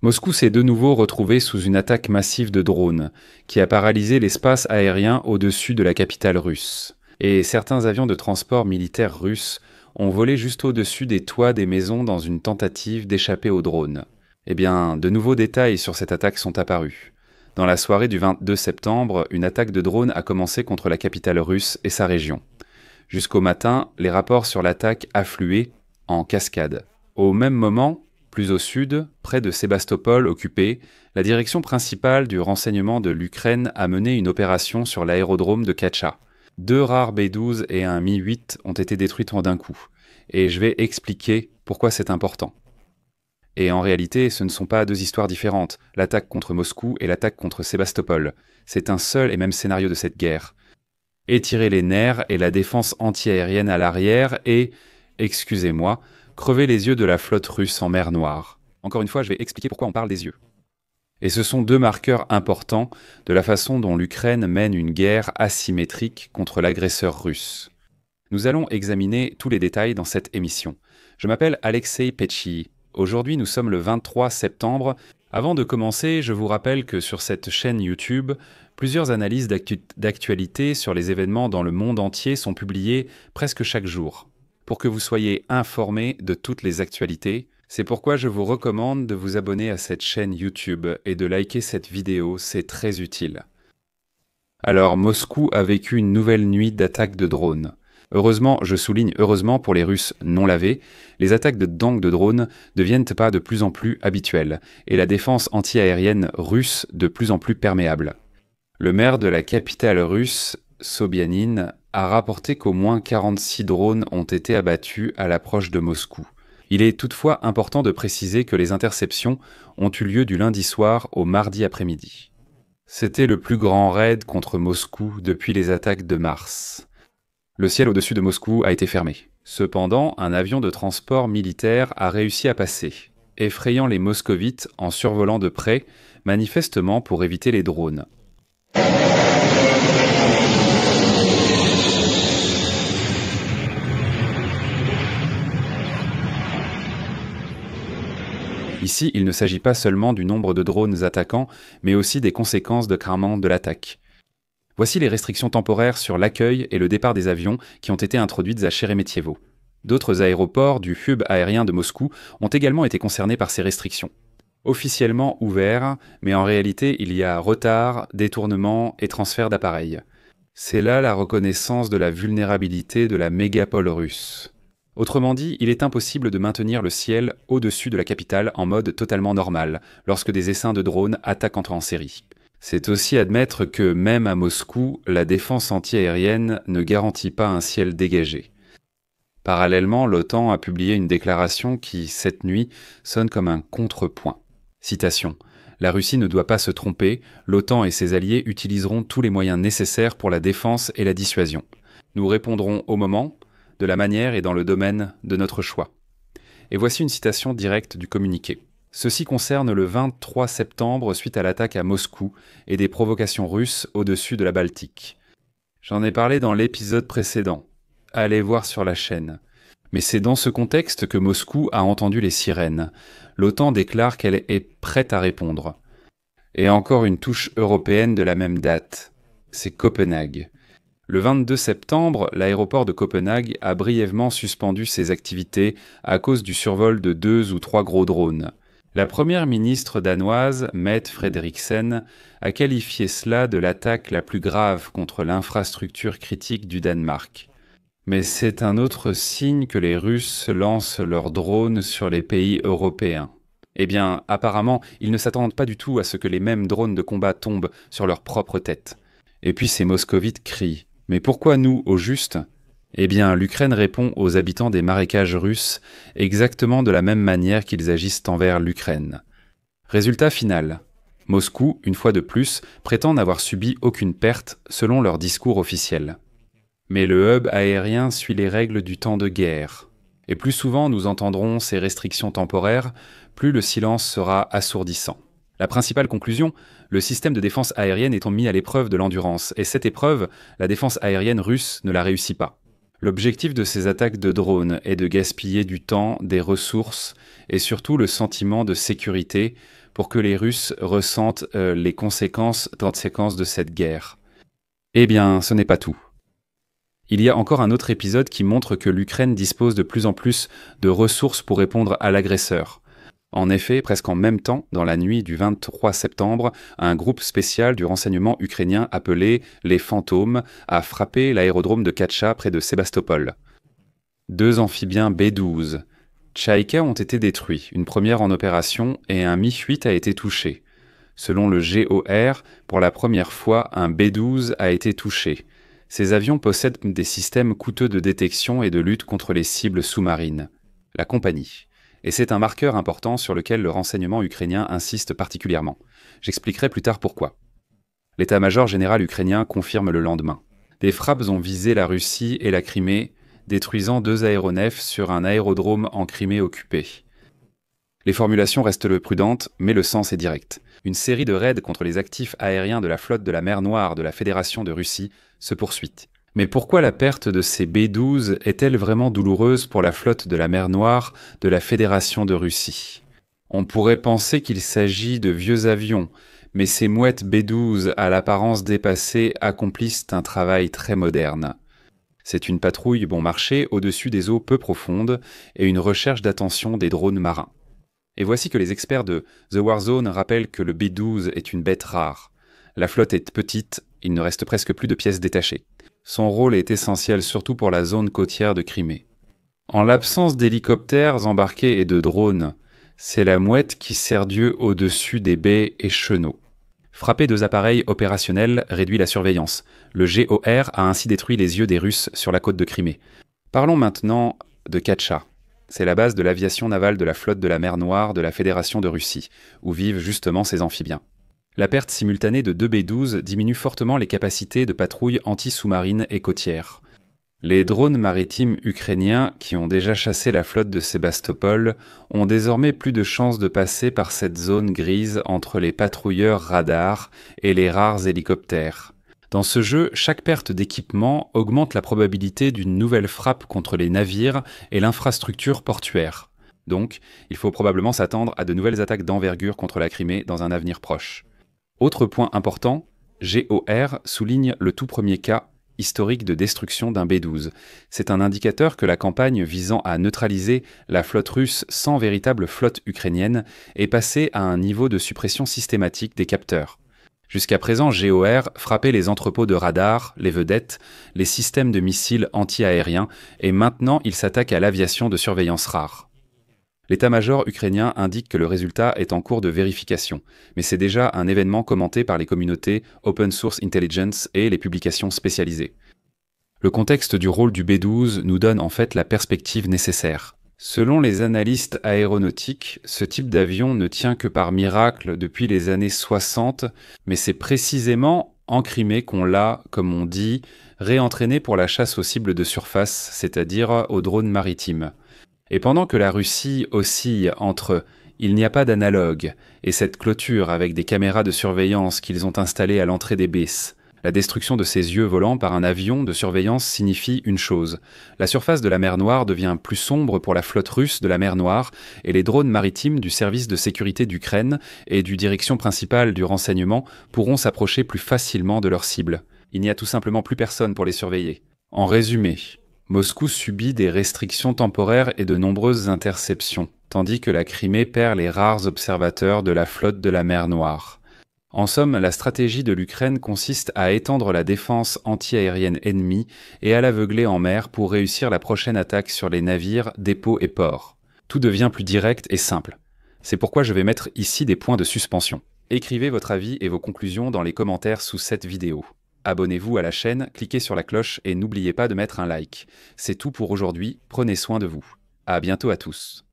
Moscou s'est de nouveau retrouvé sous une attaque massive de drones, qui a paralysé l'espace aérien au-dessus de la capitale russe. Et certains avions de transport militaire russes ont volé juste au-dessus des toits des maisons dans une tentative d'échapper aux drones. Eh bien, de nouveaux détails sur cette attaque sont apparus. Dans la soirée du 22 septembre, une attaque de drones a commencé contre la capitale russe et sa région. Jusqu'au matin, les rapports sur l'attaque affluaient en cascade. Au même moment, plus au sud, près de Sébastopol occupé, la direction principale du renseignement de l'Ukraine a mené une opération sur l'aérodrome de Katcha. 2 rares B-12 et un Mi-8 ont été détruits d'un coup. Et je vais expliquer pourquoi c'est important. Et en réalité, ce ne sont pas 2 histoires différentes, l'attaque contre Moscou et l'attaque contre Sébastopol. C'est un seul et même scénario de cette guerre. Étirer les nerfs et la défense antiaérienne à l'arrière et, excusez-moi, crever les yeux de la flotte russe en mer Noire. Encore une fois, je vais expliquer pourquoi on parle des yeux. Et ce sont 2 marqueurs importants de la façon dont l'Ukraine mène une guerre asymétrique contre l'agresseur russe. Nous allons examiner tous les détails dans cette émission. Je m'appelle Alexei Petchi. Aujourd'hui, nous sommes le 23 septembre. Avant de commencer, je vous rappelle que sur cette chaîne YouTube, plusieurs analyses d'actualité sur les événements dans le monde entier sont publiées presque chaque jour. Pour que vous soyez informés de toutes les actualités, c'est pourquoi je vous recommande de vous abonner à cette chaîne YouTube et de liker cette vidéo, c'est très utile. Alors, Moscou a vécu une nouvelle nuit d'attaques de drones. Heureusement, je souligne heureusement pour les Russes non lavés, les attaques de gangs de drones deviennent pas de plus en plus habituelles, et la défense anti-aérienne russe de plus en plus perméable. Le maire de la capitale russe, Sobyanin, a rapporté qu'au moins 46 drones ont été abattus à l'approche de Moscou. Il est toutefois important de préciser que les interceptions ont eu lieu du lundi soir au mardi après-midi. C'était le plus grand raid contre Moscou depuis les attaques de mars. Le ciel au-dessus de Moscou a été fermé. Cependant, un avion de transport militaire a réussi à passer, effrayant les moscovites en survolant de près, manifestement pour éviter les drones. Ici, il ne s'agit pas seulement du nombre de drones attaquants, mais aussi des conséquences de craquement de l'attaque. Voici les restrictions temporaires sur l'accueil et le départ des avions qui ont été introduites à Sheremetyevo. D'autres aéroports du hub aérien de Moscou ont également été concernés par ces restrictions. Officiellement ouverts, mais en réalité il y a retard, détournement et transfert d'appareils. C'est là la reconnaissance de la vulnérabilité de la mégapole russe. Autrement dit, il est impossible de maintenir le ciel au-dessus de la capitale en mode totalement normal, lorsque des essaims de drones attaquent en série. C'est aussi admettre que, même à Moscou, la défense antiaérienne ne garantit pas un ciel dégagé. Parallèlement, l'OTAN a publié une déclaration qui, cette nuit, sonne comme un contrepoint. Citation. « La Russie ne doit pas se tromper, l'OTAN et ses alliés utiliseront tous les moyens nécessaires pour la défense et la dissuasion. Nous répondrons au moment, de la manière et dans le domaine de notre choix. » Et voici une citation directe du communiqué. Ceci concerne le 23 septembre suite à l'attaque à Moscou et des provocations russes au-dessus de la Baltique. J'en ai parlé dans l'épisode précédent. Allez voir sur la chaîne. Mais c'est dans ce contexte que Moscou a entendu les sirènes. L'OTAN déclare qu'elle est prête à répondre. Et encore une touche européenne de la même date. C'est Copenhague. Le 22 septembre, l'aéroport de Copenhague a brièvement suspendu ses activités à cause du survol de 2 ou 3 gros drones. La première ministre danoise, Mette Frederiksen, a qualifié cela de l'attaque la plus grave contre l'infrastructure critique du Danemark. Mais c'est un autre signe que les Russes lancent leurs drones sur les pays européens. Eh bien, apparemment, ils ne s'attendent pas du tout à ce que les mêmes drones de combat tombent sur leur propre tête. Et puis ces moscovites crient « Mais pourquoi nous, au juste ?» Eh bien, l'Ukraine répond aux habitants des marécages russes exactement de la même manière qu'ils agissent envers l'Ukraine. Résultat final. Moscou, une fois de plus, prétend n'avoir subi aucune perte selon leur discours officiel. Mais le hub aérien suit les règles du temps de guerre. Et plus souvent nous entendrons ces restrictions temporaires, plus le silence sera assourdissant. La principale conclusion, le système de défense aérienne étant mis à l'épreuve de l'endurance, et cette épreuve, la défense aérienne russe ne la réussit pas. L'objectif de ces attaques de drones est de gaspiller du temps, des ressources et surtout le sentiment de sécurité pour que les Russes ressentent les conséquences de cette guerre. Eh bien, ce n'est pas tout. Il y a encore un autre épisode qui montre que l'Ukraine dispose de plus en plus de ressources pour répondre à l'agresseur. En effet, presque en même temps, dans la nuit du 23 septembre, un groupe spécial du renseignement ukrainien appelé les Fantômes a frappé l'aérodrome de Katcha près de Sébastopol. 2 amphibiens B-12 Tchaïka ont été détruits, une première en opération, et un Mi-8 a été touché. Selon le GOR, pour la première fois, un B-12 a été touché. Ces avions possèdent des systèmes coûteux de détection et de lutte contre les cibles sous-marines. La compagnie. Et c'est un marqueur important sur lequel le renseignement ukrainien insiste particulièrement. J'expliquerai plus tard pourquoi. L'état-major général ukrainien confirme le lendemain. Des frappes ont visé la Russie et la Crimée, détruisant 2 aéronefs sur un aérodrome en Crimée occupé. Les formulations restent prudentes, mais le sens est direct. Une série de raids contre les actifs aériens de la flotte de la mer Noire de la Fédération de Russie se poursuit. Mais pourquoi la perte de ces B-12 est-elle vraiment douloureuse pour la flotte de la mer Noire de la Fédération de Russie? On pourrait penser qu'il s'agit de vieux avions, mais ces mouettes B-12 à l'apparence dépassée accomplissent un travail très moderne. C'est une patrouille bon marché au-dessus des eaux peu profondes et une recherche d'attention des drones marins. Et voici que les experts de The War Zone rappellent que le B-12 est une bête rare. La flotte est petite, il ne reste presque plus de pièces détachées. Son rôle est essentiel surtout pour la zone côtière de Crimée. En l'absence d'hélicoptères embarqués et de drones, c'est la mouette qui sert Dieu au-dessus des baies et chenaux. Frapper 2 appareils opérationnels réduit la surveillance. Le GOR a ainsi détruit les yeux des Russes sur la côte de Crimée. Parlons maintenant de Katcha. C'est la base de l'aviation navale de la flotte de la mer Noire de la Fédération de Russie, où vivent justement ces amphibiens. La perte simultanée de 2 B-12 diminue fortement les capacités de patrouille anti-sous-marine et côtière. Les drones maritimes ukrainiens, qui ont déjà chassé la flotte de Sébastopol, ont désormais plus de chances de passer par cette zone grise entre les patrouilleurs radars et les rares hélicoptères. Dans ce jeu, chaque perte d'équipement augmente la probabilité d'une nouvelle frappe contre les navires et l'infrastructure portuaire. Donc, il faut probablement s'attendre à de nouvelles attaques d'envergure contre la Crimée dans un avenir proche. Autre point important, GOR souligne le tout premier cas historique de destruction d'un B-12. C'est un indicateur que la campagne visant à neutraliser la flotte russe sans véritable flotte ukrainienne est passée à un niveau de suppression systématique des capteurs. Jusqu'à présent, GOR frappait les entrepôts de radars, les vedettes, les systèmes de missiles anti-aériens, et maintenant il s'attaque à l'aviation de surveillance rare. L'état-major ukrainien indique que le résultat est en cours de vérification, mais c'est déjà un événement commenté par les communautés Open Source Intelligence et les publications spécialisées. Le contexte du rôle du B-12 nous donne en fait la perspective nécessaire. Selon les analystes aéronautiques, ce type d'avion ne tient que par miracle depuis les années 60, mais c'est précisément en Crimée qu'on l'a, comme on dit, réentraîné pour la chasse aux cibles de surface, c'est-à-dire aux drones maritimes. Et pendant que la Russie oscille entre « il n'y a pas d'analogue » et cette clôture avec des caméras de surveillance qu'ils ont installées à l'entrée des bases, la destruction de ces yeux volants par un avion de surveillance signifie une chose. La surface de la mer Noire devient plus sombre pour la flotte russe de la mer Noire et les drones maritimes du service de sécurité d'Ukraine et du direction principale du renseignement pourront s'approcher plus facilement de leur cible. Il n'y a tout simplement plus personne pour les surveiller. En résumé, Moscou subit des restrictions temporaires et de nombreuses interceptions, tandis que la Crimée perd les rares observateurs de la flotte de la mer Noire. En somme, la stratégie de l'Ukraine consiste à étendre la défense anti-aérienne ennemie et à l'aveugler en mer pour réussir la prochaine attaque sur les navires, dépôts et ports. Tout devient plus direct et simple. C'est pourquoi je vais mettre ici des points de suspension. Écrivez votre avis et vos conclusions dans les commentaires sous cette vidéo. Abonnez-vous à la chaîne, cliquez sur la cloche et n'oubliez pas de mettre un like. C'est tout pour aujourd'hui, prenez soin de vous. À bientôt à tous.